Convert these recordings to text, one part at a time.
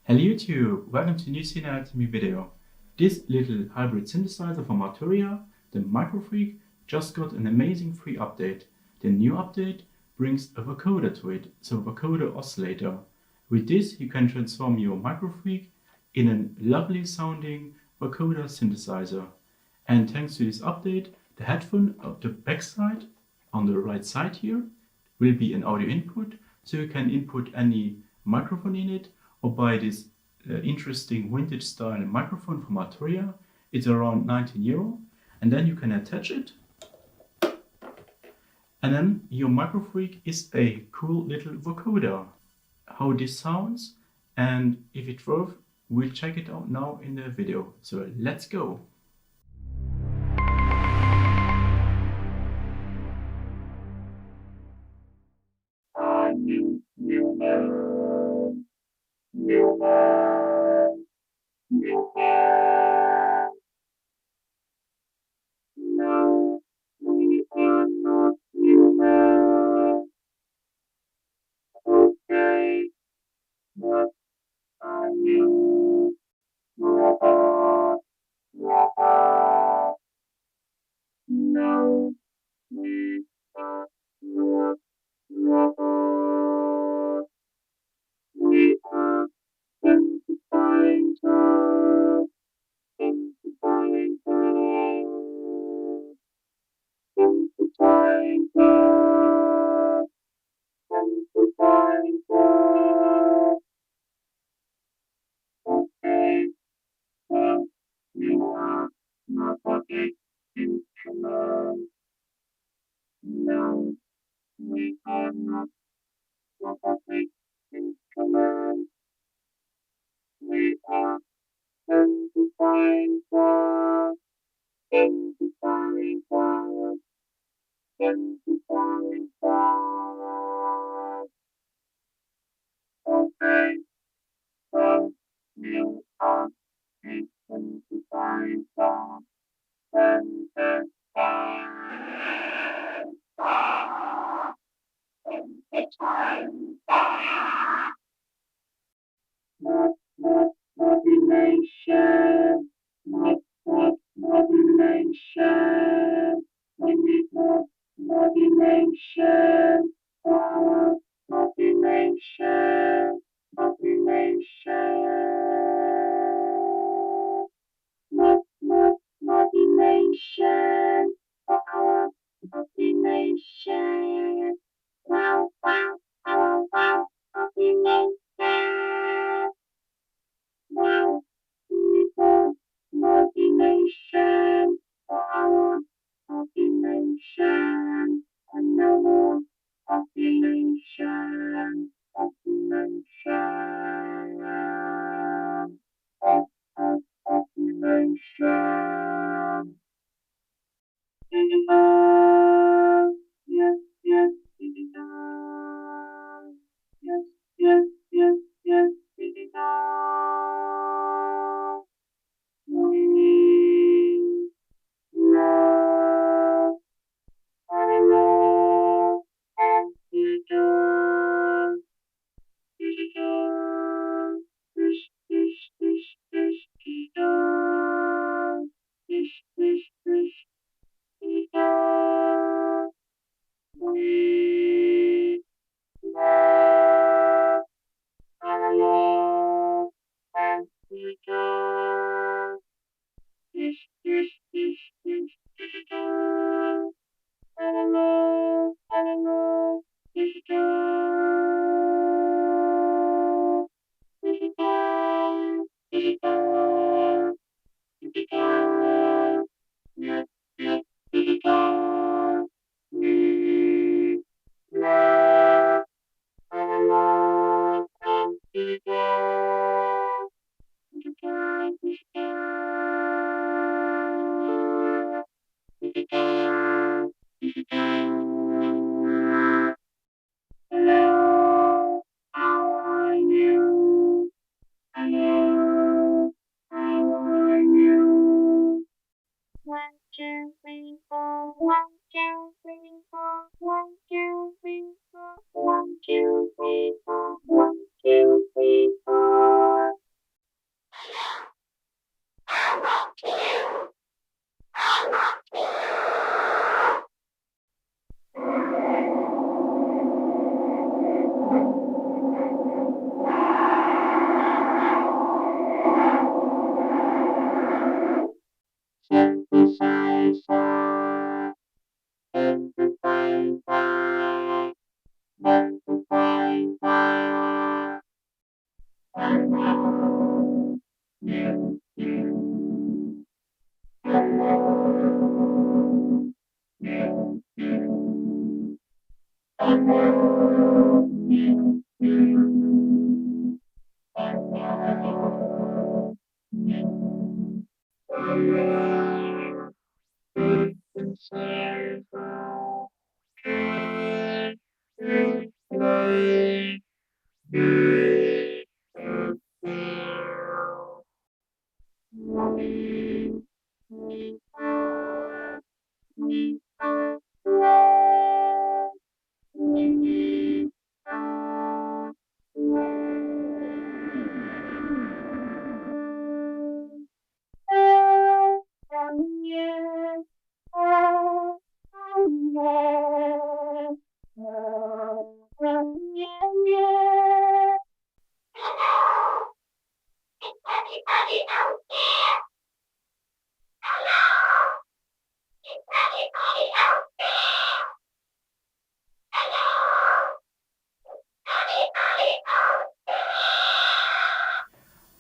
Hello YouTube, welcome to a new SYNTH video. This little hybrid synthesizer from Arturia, the MicroFreak, just got an amazing free update. The new update brings a vocoder to it, so a vocoder oscillator. With this you can transform your MicroFreak in a lovely sounding vocoder synthesizer. And thanks to this update, the headphone of the backside on the right side here will be an audio input, so you can input any microphone in it or buy this interesting vintage style microphone from Arturia. It's around €19, and then you can attach it, and then your MicroFreak is a cool little vocoder. How this sounds and if it works, we'll check it out now in the video. So let's go.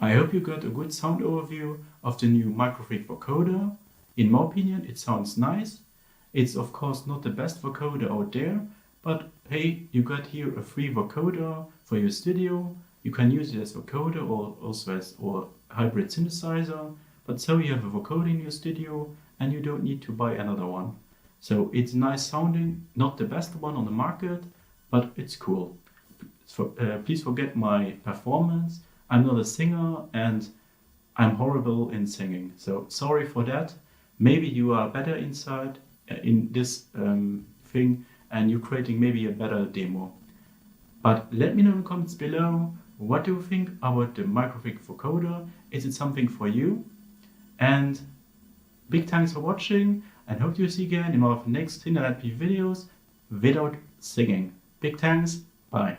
I hope you got a good sound overview of the new MicroFreak Vocoder. In my opinion, it sounds nice. It's of course not the best vocoder out there, but hey, you got here a free vocoder for your studio. You can use it as vocoder or also as or hybrid synthesizer, but so you have a vocoder in your studio and you don't need to buy another one. So it's nice sounding, not the best one on the market, but it's cool. So, please forget my performance. I'm not a singer and I'm horrible in singing, so sorry for that. Maybe you are better inside in this thing and you're creating maybe a better demo. But let me know in the comments below, what do you think about the MicroFreak Vocoder? Is it something for you? And big thanks for watching and hope to see you again in one of the next 10 videos without singing. Big thanks, bye.